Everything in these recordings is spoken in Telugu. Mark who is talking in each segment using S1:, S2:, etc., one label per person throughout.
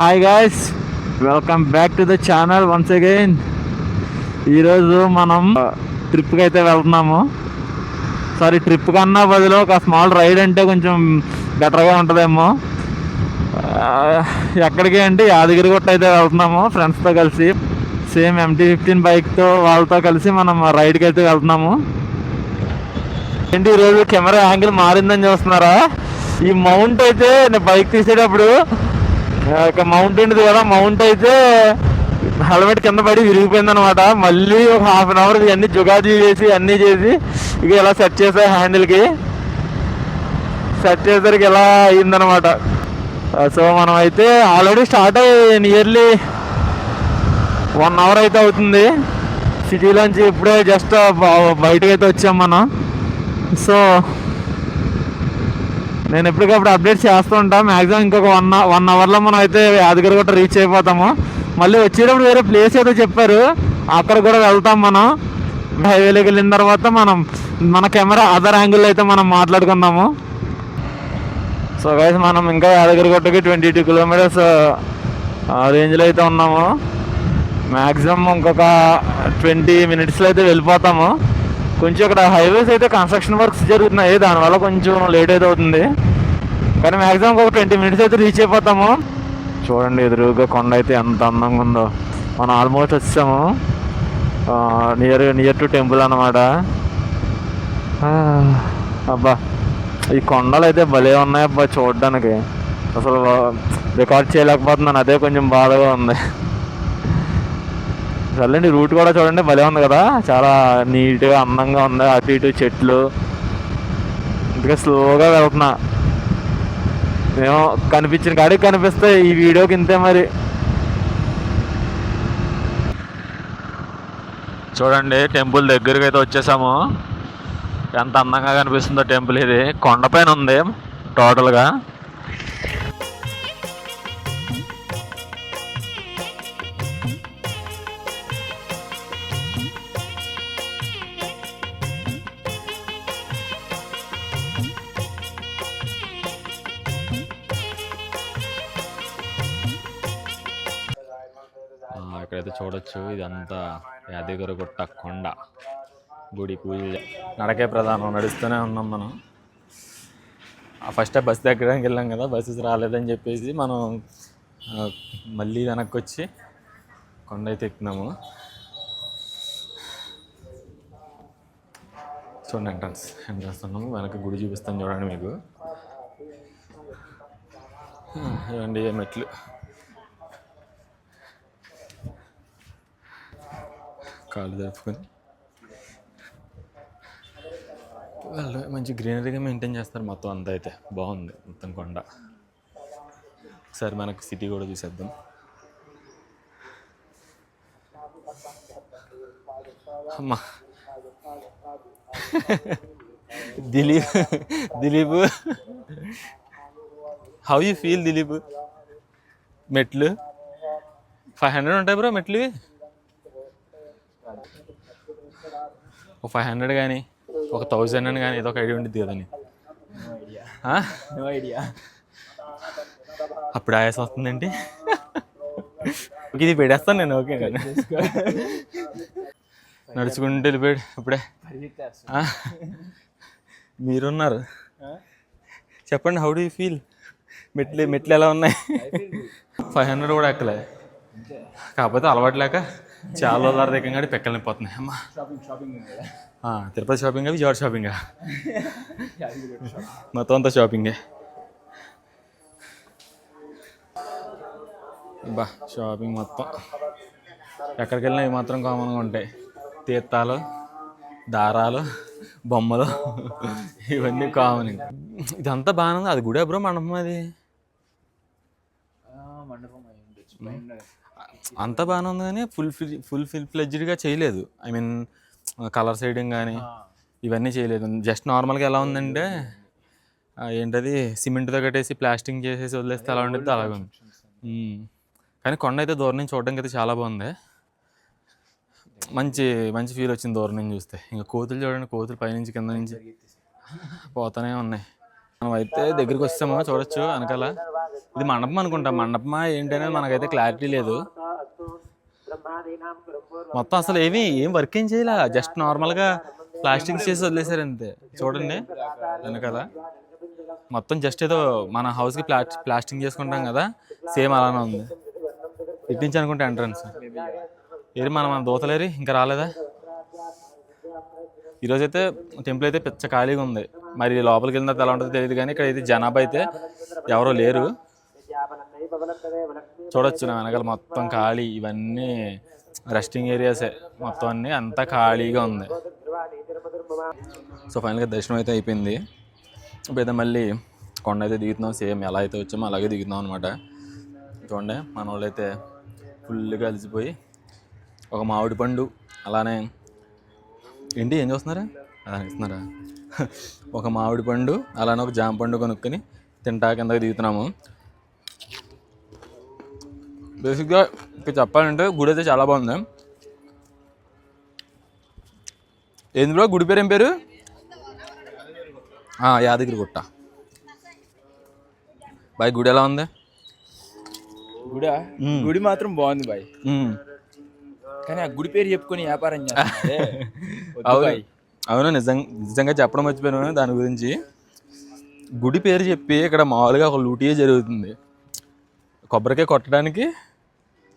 S1: Hi guys, welcome back to the channel once again. ఈరోజు మనం ట్రిప్కి అయితే వెళ్తున్నాము. ట్రిప్ కన్నా బదులు ఒక స్మాల్ రైడ్ అంటే కొంచెం బెటర్గా ఉంటుందేమో. ఎక్కడికి అంటే యాదగిరిగుట్ట అయితే వెళ్తున్నాము ఫ్రెండ్స్తో కలిసి. సేమ్ MT-15 బైక్తో వాళ్ళతో కలిసి మనం రైడ్కి అయితే వెళ్తున్నాము. ఏంటి ఈరోజు కెమెరా యాంగిల్ మారిందని చూస్తున్నారా? ఈ మౌంట్ అయితే నేను బైక్ తీసేటప్పుడు మౌంట్ ఉండేది కదా, మౌంట్ అయితే హెల్మెట్ కింద పడి విరిగిపోయింది అనమాట. మళ్ళీ ఒక హాఫ్ అన్ అవర్ ఇవన్నీ జుగాజీ చేసి అన్నీ చేసి ఇక ఇలా సెట్ చేసా. హ్యాండిల్కి సెట్ చేసేసరికి ఇలా అయిందనమాట. సో మనం అయితే ఆల్రెడీ స్టార్ట్ అయ్యి నియర్లీ 1 అవర్ అయితే అవుతుంది. సిటీలోంచి ఇప్పుడే జస్ట్ బయటకు అయితే వచ్చాం మనం. సో నేను ఎప్పటికప్పుడు అప్డేట్ చేస్తూ ఉంటాను. మ్యాక్సిమం ఇంకొక 1 అవర్లో మనం అయితే యాదగిరిగుట్ట రీచ్ అయిపోతాము. మళ్ళీ వచ్చేటప్పుడు వేరే ప్లేస్ ఏదో చెప్పారు, అక్కడ కూడా వెళ్తాం మనం. హైవేలోకి వెళ్ళిన తర్వాత మన కెమెరా అదర్ యాంగిల్ అయితే మనం మాట్లాడుకుందాము. సో గైస్, మనం ఇంకా యాదగిరిగుట్టకి 22 కిలోమీటర్స్ రేంజ్లో అయితే ఉన్నాము. మ్యాక్సిమం ఇంకొక 20 మినిట్స్లో అయితే వెళ్ళిపోతాము. కొంచెం ఇక్కడ హైవేస్ అయితే కన్స్ట్రక్షన్ వర్క్స్ జరుగుతున్నాయి, దానివల్ల కొంచెం లేట్ అయితే అవుతుంది. కానీ మ్యాక్సిమం ఒక 20 మినిట్స్ అయితే రీచ్ అయిపోతాము. చూడండి ఎదురుగా కొండ అయితే ఎంత అందంగా ఉందో. మనం ఆల్మోస్ట్ వచ్చాము. నియర్ టు టెంపుల్ అన్నమాట. అబ్బా, ఈ కొండలు అయితే భలే ఉన్నాయి అబ్బా చూడడానికి. అసలు రికార్డ్ చేయలేకపోతున్నాను, అదే కొంచెం బాధగా ఉంది. సర్లేండి, రూట్ కూడా చూడండి భలే ఉంది కదా, చాలా నీట్గా అందంగా ఉంది. అటు ఇటు చెట్లు. ఇంకా స్లోగా వెళ్తున్నా, ఏమో కనిపించిన కాడికి కనిపిస్తే ఈ వీడియోకి ఇంతే. మరి చూడండి, టెంపుల్ దగ్గరికి అయితే వచ్చేసాము. ఎంత అందంగా కనిపిస్తుందో టెంపుల్. ఇది కొండపైన ఉంది టోటల్గా. ఇక్కడైతే చూడొచ్చు, ఇదంతా యాదగిరిగుట్ట కొండ. గుడి పూజ నడకే ప్రధానం, నడుస్తూనే ఉన్నాం మనం. ఫస్ట్ బస్ దగ్గరికి వెళ్ళాం కదా, బస్సెస్ రాలేదని చెప్పేసి మనం మళ్ళీ వెనక్కి వచ్చి కొండ అయితే ఎక్కినాము. చూడండి ఎంట్రన్స్ ఉన్నాము. వెనక్కి గుడి చూపిస్తాను చూడండి మీకు. ఇవ్వండి మెట్లు. కాళ్ళు జరుపుకొని వాళ్ళు మంచి గ్రీనరీగా మెయింటైన్ చేస్తారు. మొత్తం అంతా అయితే బాగుంది మొత్తం కొండ. ఒకసారి మనకు సిటీ కూడా చూసేద్దాం. అమ్మా Dilip how you feel Dilip? మెట్లు 500 ఉంటాయి బ్రో మెట్లు. ఒక 500 కానీ ఒక 1000 అని కానీ ఏదో ఒక ఐడియా ఉంటుంది కదా. అప్పుడు ఆయాసం వస్తుందండి. ఇది పెట్టేస్తాను నేను. ఓకే, నడుచుకుంటూ వెళ్ళిపోయాడు ఇప్పుడే. మీరున్నారు, చెప్పండి. How do you feel? మెట్లు ఎలా ఉన్నాయి? 500 కూడా ఎక్కలే, కాకపోతే అలవాటు లేక చాలా రోజుల దగ్గర కానీ పెక్కలు నిండిపోతున్నాయి. అమ్మా తిరుపతి షాపింగ్, విజయవాడ షాపింగ్, మొత్తం అంతా షాపింగే. బా షాపింగ్ మొత్తం ఎక్కడికి వెళ్ళినా ఇవి మాత్రం కామన్గా ఉంటాయి. తీర్థాలు, దారాలు, బొమ్మలు, ఇవన్నీ కామన్. ఇదంతా బాగానే ఉంది. అది గుడి బ్రో, మండపం? అది అంతా బాగానే ఉంది కానీ ఫుల్ ఫ్లెడ్జ్డ్గా చేయలేదు. ఐ మీన్ కలర్ షేడింగ్ కానీ ఇవన్నీ చేయలేదు. జస్ట్ నార్మల్గా ఎలా ఉందంటే ఏంటది, సిమెంట్తో కట్టేసి ప్లాస్టింగ్ చేసేసి వదిలేస్తే అలా ఉండేది, అలాగే ఉంది. కానీ కొండ అయితే దూరం నుంచి చూడడానికి అయితే చాలా బాగుంది. మంచి ఫీల్ వచ్చింది దూరం నుంచి చూస్తే. ఇంకా కోతులు చూడండి, కోతులు పైనుంచి కింద నుంచి పోతూనే ఉన్నాయి. మనం అయితే దగ్గరికి వస్తామో చూడొచ్చు వెనకాల.
S2: ఇది మండపం అనుకుంటా, మండపమా ఏంటనేది మనకైతే క్లారిటీ లేదు. మొత్తం అసలు ఏం వర్క్ ఏం చేయాల, జస్ట్ నార్మల్గా ప్లాస్టింగ్ చేసి వదిలేసారు అంతే. చూడండి వెనకాల మొత్తం జస్ట్ ఏదో మన హౌస్కి ప్లాస్టింగ్ చేసుకుంటాం కదా, సేమ్ అలానే ఉంది. ఇటు నుంచి అనుకుంటే ఎంట్రన్స్ ఏరి మన దూతలేరి ఇంకా రాలేదా. ఈరోజైతే టెంపుల్ అయితే పిచ్చ ఖాళీగా ఉంది. మరి లోపలికి వెళ్ళిన తర్వాత ఎలా ఉంటుందో తెలియదు, కానీ ఇక్కడ అయితే జనాభా అయితే ఎవరో లేరు. చూడొచ్చు నా వెనకాల మొత్తం ఖాళీ, ఇవన్నీ రెస్టింగ్ ఏరియాసే మొత్తం అన్నీ, అంతా ఖాళీగా ఉంది. సో ఫైనల్గా దర్శనం అయితే అయిపోయింది. ఇప్పుడు మళ్ళీ కొండ అయితే దిగుతున్నాం, సేమ్ ఎలా అయితే వచ్చామో అలాగే దిగుతున్నాం అనమాట. చూడండి మన వాళ్ళు అయితే ఫుల్గా అలసిపోయి ఒక మామిడి పండు అలానే ఏంటి ఏం చూస్తున్నారా అలా ఇస్తున్నారా ఒక మామిడి పండు అలానే ఒక జామ పండు కొనుక్కొని తింటా కిందకి దిగుతున్నాము. బేసిక్గా ఇక్కడ చెప్పాలంటే గుడి అయితే చాలా బాగుంది. ఏంది బ్రో గుడి పేరు ఏం పేరు? యాదగిరి గుట్ట. బాయ్ గుడి ఎలా ఉంది?
S3: గుడి మాత్రం బాగుంది బాయ్, కానీ ఆ గుడి పేరు చెప్పుకొని వ్యాపారం చేస్తే
S2: అవును నిజంగా చెప్పడం మర్చిపోయాను దాని గురించి. గుడి పేరు చెప్పి ఇక్కడ మామూలుగా ఒక లూటియే జరుగుతుంది. కొబ్బరికాయ కొట్టడానికి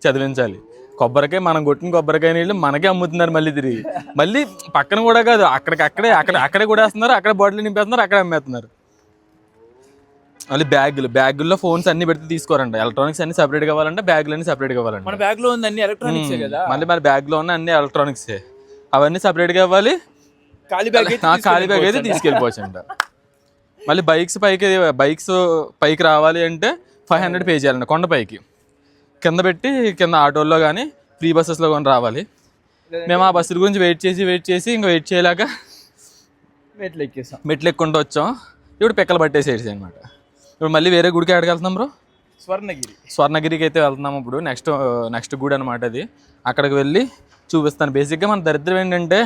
S2: చదివించాలి, కొబ్బరికాయ మనం కొట్టిన కొబ్బరికాయ నీళ్ళు మనకే అమ్ముతున్నారు మళ్ళీ తిరిగి. మళ్ళీ పక్కన కూడా కాదు, అక్కడే కూడా వేస్తున్నారు, అక్కడ బాటిల్ నింపేస్తున్నారు, అక్కడే అమ్మేస్తున్నారు. మళ్ళీ బ్యాగుల్లో ఫోన్స్ అన్ని పెడితే తీసుకోరండి. ఎలక్ట్రానిక్స్ అన్ని సపరేట్ కావాలంటే బ్యాగులు అన్ని సపరేట్ కావాలండి.
S3: మన బ్యాగ్ లో ఉంది అన్ని ఎలక్ట్రానిక్స్ కదా,
S2: మళ్ళీ మన బ్యాగ్ లో ఉన్న అన్ని ఎలక్ట్రానిక్సే, అవన్నీ సపరేట్ కావాలి. ఖాళీ బ్యాగ్ అయితే తీసుకెళ్ళిపోవచ్చు అంట. మళ్ళీ బైక్స్ పైకి రావాలి అంటే 500 పే చేయాలండి. కొండ పైకి కింద పెట్టి కింద ఆటోల్లో కానీ ఫ్రీ బస్సెస్లో కానీ రావాలి. మేము ఆ బస్సుల గురించి వెయిట్ చేసి ఇంకా వెయిట్ చేయలేక మెట్లు ఎక్కుంటూ వచ్చాం. ఇప్పుడు పిక్కలు పట్టేసేసి అనమాట. ఇప్పుడు మళ్ళీ వేరే గుడికి ఎక్కడికి వెళ్తున్నాం బ్రో? స్వర్ణగిరికి అయితే వెళ్తున్నాము. ఇప్పుడు నెక్స్ట్ గుడి అనమాట అది. అక్కడికి వెళ్ళి చూపిస్తాను. బేసిక్గా మన దరిద్రం ఏంటంటే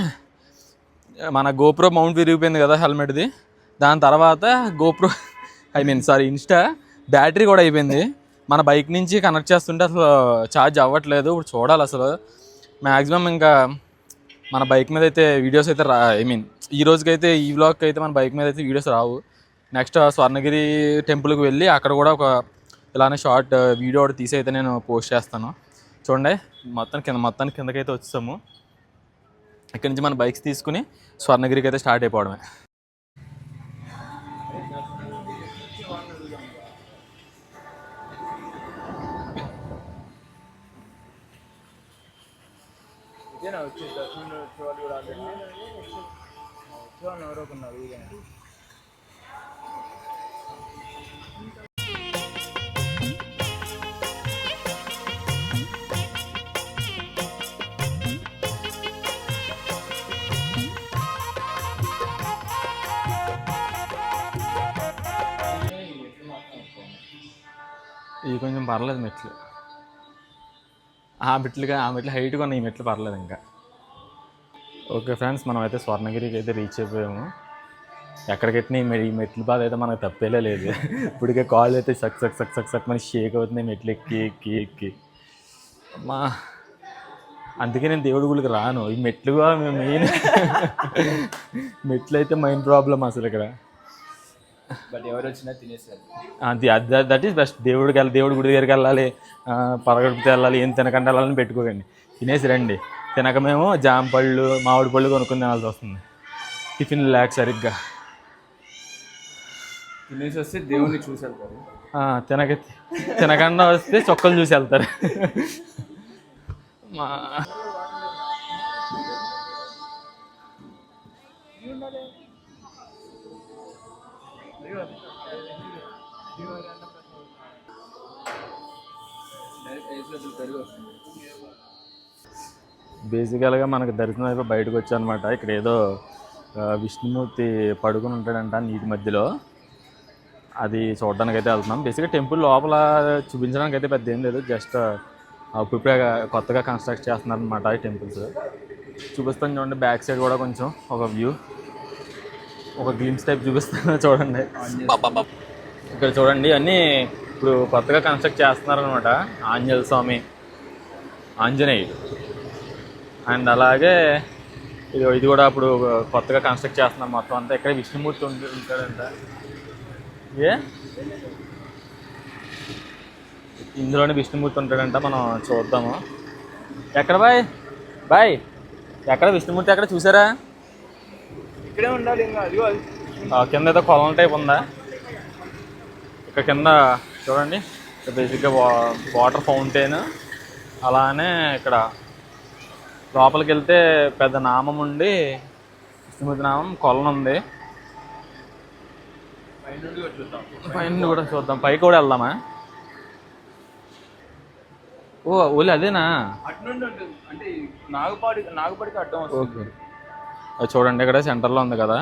S2: మన గోప్రో మౌంట్ విరిగిపోయింది కదా హెల్మెట్ది. దాని తర్వాత ఇన్స్టా బ్యాటరీ కూడా అయిపోయింది. మన బైక్ నుంచి కనెక్ట్ చేస్తుంటే అసలు ఛార్జ్ అవ్వట్లేదు. ఇప్పుడు చూడాలి అసలు. మ్యాక్సిమం ఇంకా మన బైక్ మీద అయితే వీడియోస్ అయితే ఈ రోజుకైతే ఈ వ్లాగ్కి అయితే మన బైక్ మీద అయితే వీడియోస్ రావు. నెక్స్ట్ స్వర్ణగిరి టెంపుల్కి వెళ్ళి అక్కడ కూడా ఒక ఇలానే షార్ట్ వీడియో ఒకటి తీసి అయితే నేను పోస్ట్ చేస్తాను. చూడండి మొత్తానికి కిందకైతే వచ్చాము. ఇక్కడి నుంచి మన బైక్స్ తీసుకుని స్వర్ణగిరికి అయితే స్టార్ట్ అయిపోవడమే. ఇవి కొంచెం పర్లేదు మెట్లు, ఆ మెట్లు హైట్గా ఉన్నాయి. ఈ మెట్లు పర్లేదు ఇంకా. ఓకే ఫ్రెండ్స్, మనం అయితే స్వర్ణగిరికి అయితే రీచ్ అయిపోయాము. ఎక్కడికెట్టినా ఈ మెట్లు బాధ అయితే మనకు తప్పేలే లేదు. ఇప్పటికే కాళ్ళు అయితే సక్ మనకి షేక్ అవుతున్నాయి మెట్లు ఎక్కి అందుకే నేను దేవుడి గుడికి రాను. ఈ మెట్లుగా మెయిన్ మెట్లు అయితే మెయిన్ ప్రాబ్లం అసలు ఇక్కడ.
S3: బట్ ఎవరు వచ్చినా తినేసారు.
S2: That is best. దేవుడి గుడి దగ్గరికి వెళ్ళాలి, పరగడుపుతో వెళ్ళాలి, ఏం తినకుండా వెళ్ళాలని పెట్టుకోకండి. తినేసి రండి. తినక మేము జామ పళ్ళు మామిడి పళ్ళు కొనుక్కొని తినాల్సి వస్తుంది. టిఫిన్ లేక సరిగ్గా
S3: తినేసి వస్తే దేవుడిని చూసి వెళ్తారు,
S2: తినకుండా వస్తే చొక్కలు చూసి వెళ్తారు. బేసికల్గా మనకు దర్శనం అయిపోయి బయటకు వచ్చానమాట. ఇక్కడ ఏదో విష్ణుమూర్తి పడుకుని ఉంటాడంట నీటి మధ్యలో, అది చూడడానికి అయితే వెళ్తున్నాం. బేసిక్గా టెంపుల్ లోపల చూపించడానికి అయితే పెద్ద ఏం లేదు, జస్ట్ ఇప్పుడే కొత్తగా కన్స్ట్రక్ట్ చేస్తున్నారనమాట ఈ టెంపుల్స్. చూపిస్తాను చూడండి. బ్యాక్ సైడ్ కూడా కొంచెం ఒక వ్యూ, ఒక గ్లిమ్స్ టైప్ చూపిస్తాను చూడండి. ఇక్కడ చూడండి అన్నీ ఇప్పుడు కొత్తగా కన్స్ట్రక్ట్ చేస్తున్నారనమాట ఆంజనేయుడు. అండ్ అలాగే ఇది కూడా ఇప్పుడు కొత్తగా కన్స్ట్రక్ట్ చేస్తున్నారు మొత్తం అంతా. ఇక్కడ విష్ణుమూర్తి ఉంటాడంట. ఇందులోనే విష్ణుమూర్తి ఉంటాడంట. మనం చూద్దాము. ఎక్కడ బాయ్ ఎక్కడ విష్ణుమూర్తి ఎక్కడ చూసారా?
S3: ఇక్కడే ఉండాలి ఇంకా. అది
S2: కింద ఏదో కొలం టైప్ ఉందా? ఇక్కడ కింద చూడండి, బేసిక్గా వాటర్ ఫౌంటైన్. అలానే ఇక్కడ లోపలికి వెళ్తే పెద్ద నామం ఉండి విష్ణుమూర్తి నామం కొలను ఉంది. పైన కూడా చూద్దాం. పైకి కూడా వెళ్దామా? ఓలే అదేనా?
S3: అంటే నాగపాడికి అడ్డం
S2: ఓకే. అది చూడండి ఇక్కడ సెంటర్లో ఉంది కదా,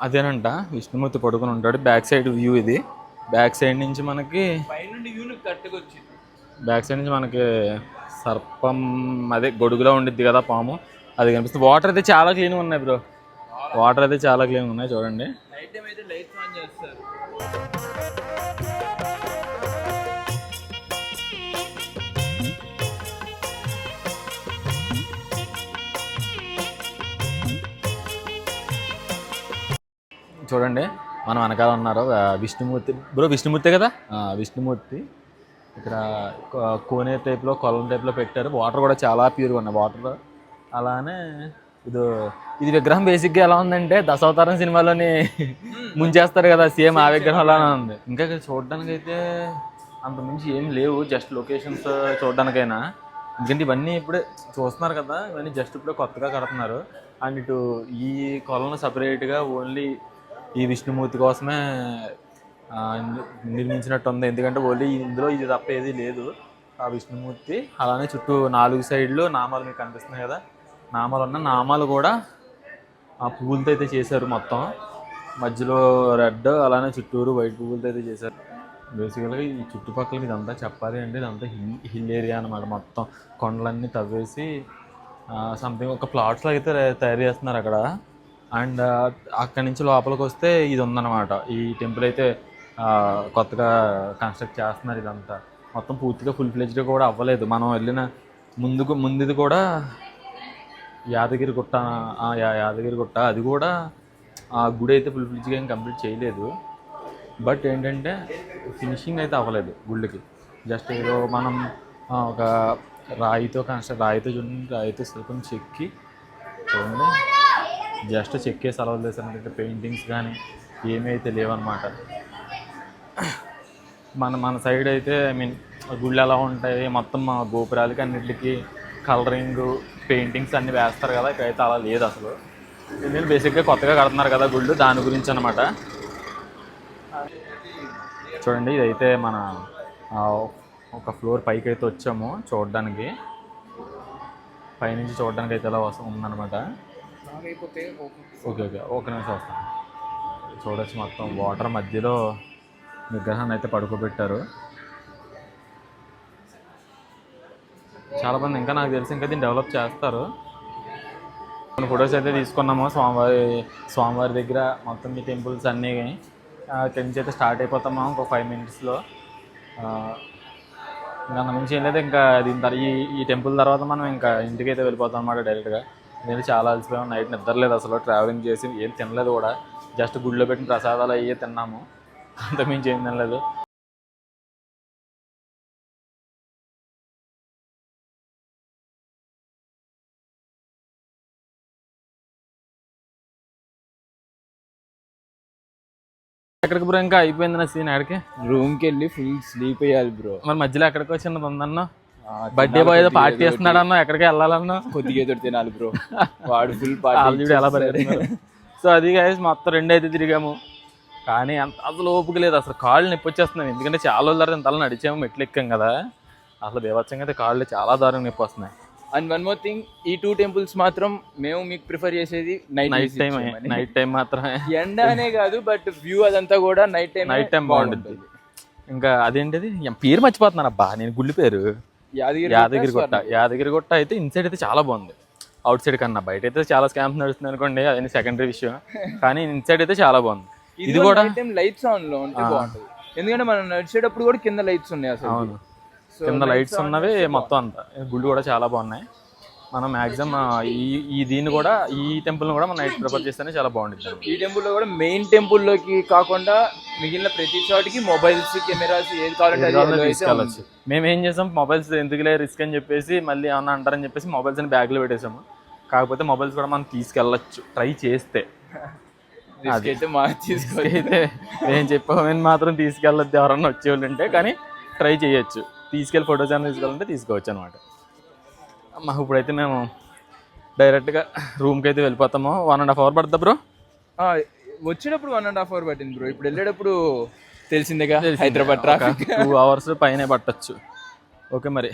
S2: అదేనంట విష్ణుమూర్తి పడుకుని ఉంటాడు. బ్యాక్ సైడ్ వ్యూ ఇది. బ్యాక్ సైడ్ నుంచి మనకి సర్పం అదే గొడుగులో ఉండిద్ది కదా పాము, అది కనిపిస్తుంది. వాటర్ అయితే చాలా క్లీన్గా ఉన్నాయి బ్రో. వాటర్ అయితే చాలా క్లీన్గా ఉన్నాయి చూడండి.
S3: నైట్ టైం అయితే లైట్స్ ఆన్ చేస్తారు.
S2: చూడండి మనం వెనకాల ఉన్నారు విష్ణుమూర్తి బ్రో. విష్ణుమూర్తి కదా, విష్ణుమూర్తి. ఇక్కడ కోనే టైప్లో కొలం టైప్లో పెట్టారు. వాటర్ కూడా చాలా ప్యూర్గా ఉన్నాయి వాటర్. అలానే ఇది విగ్రహం బేసిక్గా ఎలా ఉందంటే దశావతారం సినిమాలోని ముంచేస్తారు కదా, సేమ్ ఆ విగ్రహం అలానే ఉంది. ఇంకా ఇక్కడ చూడడానికి అయితే అంత మించి ఏం లేవు, జస్ట్ లొకేషన్స్ చూడడానికైనా. ఎందుకంటే ఇవన్నీ ఇప్పుడే చూస్తున్నారు కదా, ఇవన్నీ జస్ట్ ఇప్పుడే కొత్తగా కడుతున్నారు. అండ్ ఇటు ఈ కొలను సపరేట్గా ఓన్లీ ఈ విష్ణుమూర్తి కోసమే నిర్మించినట్టు ఉంది. ఎందుకంటే ఓన్లీ ఇందులో ఇది తప్ప ఏది లేదు, ఆ విష్ణుమూర్తి. అలానే చుట్టూ 4 సైడ్లు నామాలు మీకు కనిపిస్తున్నాయి కదా, నామాలు కూడా ఆ పువ్వులతో అయితే చేశారు. మొత్తం మధ్యలో రెడ్, అలానే చుట్టూరు వైట్ పువ్వులతో అయితే చేశారు. బేసికల్గా ఈ చుట్టుపక్కల ఇదంతా చెప్పాలి అంటే ఇదంతా హిల్ ఏరియా అనమాట. మొత్తం కొండలన్నీ తవ్వేసి సంథింగ్ ఒక ప్లాట్స్లో అయితే తయారు చేస్తున్నారు అక్కడ. అండ్ అక్కడి నుంచి లోపలికి వస్తే ఇది ఉందన్నమాట. ఈ టెంపుల్ అయితే కొత్తగా కన్స్ట్రక్ట్ చేస్తున్నారు. ఇదంతా మొత్తం పూర్తిగా ఫుల్ ఫ్లెజ్డ్గా కూడా అవ్వలేదు. మనం వెళ్ళిన ముందుది కూడా యాదగిరిగుట్ట, అది కూడా ఆ గుడి అయితే ఫుల్ ఫ్లెజ్డ్గా ఏం కంప్లీట్ చేయలేదు. బట్ ఏంటంటే ఫినిషింగ్ అయితే అవ్వలేదు గుళ్ళకి. జస్ట్ ఏదో మనం ఒక రాయితో చూడండి, రాయితో శిల్పం చెక్కి చూడండి, జస్ట్ చెక్కేసి అలవాటు చేశారంటే పెయింటింగ్స్ కానీ ఏమైతే లేవన్నమాట. మన సైడ్ అయితే గుళ్ళు ఎలా ఉంటాయి, మొత్తం గోపురాలకి అన్నిటికీ కలరింగ్ పెయింటింగ్స్ అన్నీ వేస్తారు కదా, ఇక్కడైతే అలా లేదు అసలు. ఎందుకంటే బేసిక్గా కొత్తగా కడుతున్నారు కదా గుళ్ళు, దాని గురించి అనమాట. చూడండి ఇదైతే మన ఒక ఫ్లోర్ పైకి అయితే వచ్చాము చూడడానికి. పైనుంచి చూడడానికి అయితే ఎలా ఉందన్నమాట. ఓకే ఒక నిమిషం వస్తాను. చూడొచ్చు మొత్తం వాటర్ మధ్యలో విగ్రహాన్ని అయితే పడుకోబెట్టారు. చాలామంది ఇంకా నాకు తెలిసి ఇంకా దీన్ని డెవలప్ చేస్తారు. కొన్ని ఫొటోస్ అయితే తీసుకున్నాము స్వామివారి దగ్గర. మొత్తం ఈ టెంపుల్స్ అన్నీ ఇక్కడి నుంచి అయితే స్టార్ట్ అయిపోతాము ఇంకో 5 minutesలో. ఇంకా మించి ఏం లేదు. ఇంకా ఈ టెంపుల్ తర్వాత మనం ఇంకా ఇంటికి అయితే వెళ్ళిపోతాం అన్నమాట డైరెక్ట్గా. నేను చాలా అలసిపోయాము, నైట్ నిద్రలేదు అసలు, ట్రావెలింగ్ చేసి ఏం తినలేదు కూడా. జస్ట్ గుడిలో పెట్టిన ప్రసాదాలు అయ్యే తిన్నాము, అంతమించి ఏం తినలేదు. ఎక్కడికి బ్రో ఇంకా అయిపోయింది నా సీన్. ఆడికి
S3: రూమ్కి వెళ్ళి ఫుల్ స్లీప్ అయ్యాలి బ్రో.
S2: మరి మధ్యలో ఎక్కడికి వచ్చింది ఉందన్నా? బర్త్డే బాయ్ ఏదో పార్టీ చేస్తున్నాడు అన్నా, ఎక్కడికి వెళ్ళాలన్నా
S3: కొద్దిగా ఎదురు తినాలి బ్రో. వాడు ఫుల్ పార్టీ
S2: ఎలా పరిగెడుతున్నారు. సో అది గైస్ మొత్తం 2 అయితే తిరిగాము, కానీ అసలు ఓపిక లేదు. అసలు కాళ్ళు నొప్పి వచ్చేస్తున్నాయి. ఎందుకంటే చాలా రోజుల తర్వాత ఇంతలో నడిచాము, మెట్లు ఎక్కాం కదా. అసలు బీభత్సంగా అయితే కాళ్ళు చాలా దారుణంగా నొప్పి వస్తున్నాయి.
S3: అండ్ వన్ మోర్ థింగ్, ఈ 2 temples మాత్రం మేము మీకు ప్రిఫర్ చేసేది
S2: నైట్ టైం మాత్రమే.
S3: ఎండ అనే కాదు, బట్ వ్యూ అదంతా కూడా నైట్ టైం
S2: బాగుంటుంది. ఇంకా అదేంటిది పేరు మర్చిపోతున్నాను అబ్బా నేను, గుళ్ళు పేరు యాదగిరిగుట్ట అయితే ఇన్సైడ్ అయితే చాలా బాగుంది. అవుట్ సైడ్ కన్నా బయట అయితే చాలా స్కామ్స్ నడుస్తుంది అనుకోండి, అదే సెకండరీ విషయం. కానీ ఇన్సైడ్ అయితే చాలా బాగుంది. ఇది కూడా
S3: లైట్స్ ఆన్ లో ఉంటే బాగుంటుంది. ఎందుకంటే మనం నడిచేటప్పుడు కూడా కింద లైట్స్ ఉన్నాయి అసలు.
S2: అవును, కింద లైట్స్ ఉన్నవి మొత్తం అంతా. గుళ్ళు కూడా చాలా బాగున్నాయి. మనం మ్యాక్సిమం ఈ దీన్ని కూడా, ఈ టెంపుల్ని కూడా మనం నైట్ ప్రిఫర్ చేస్తేనే చాలా బాగుంటుంది.
S3: ఈ టెంపుల్లో కూడా మెయిన్ టెంపుల్లోకి కాకుండా మిగిలిన ప్రతి చోటికి మొబైల్స్, కెమెరాస్ ఏది కావాలంటే అది
S2: తీసుకెళ్ళచ్చు. మేము ఏం చేసాం, మొబైల్స్ ఎందుకులే రిస్క్ అని చెప్పేసి మళ్ళీ ఏమన్నా అంటారని చెప్పేసి మొబైల్స్ అని బ్యాగ్లో పెట్టేసాము. కాకపోతే మొబైల్స్ కూడా మనం తీసుకెళ్ళచ్చు ట్రై చేస్తే.
S3: అయితే
S2: అయితే నేను చెప్పామని మాత్రం తీసుకెళ్ళద్దు ఎవరన్నా వచ్చేవాళ్ళు ఉంటే, కానీ ట్రై చేయొచ్చు. తీసుకెళ్ళి ఫోటోస్ ఏమైనా తీసుకెళ్ళాలంటే తీసుకోవచ్చు అనమాట. మాకు ఇప్పుడైతే మేము డైరెక్ట్గా రూమ్కి అయితే వెళ్ళిపోతాము. 1.5 hours పడుతుంది బ్రో.
S3: వచ్చేటప్పుడు 1.5 hours పట్టింది బ్రో. ఇప్పుడు వెళ్ళేటప్పుడు తెలిసిందేగా హైదరాబాద్ ట్రాఫిక్
S2: 2 hours పైనే పట్టచ్చు. ఓకే మరి.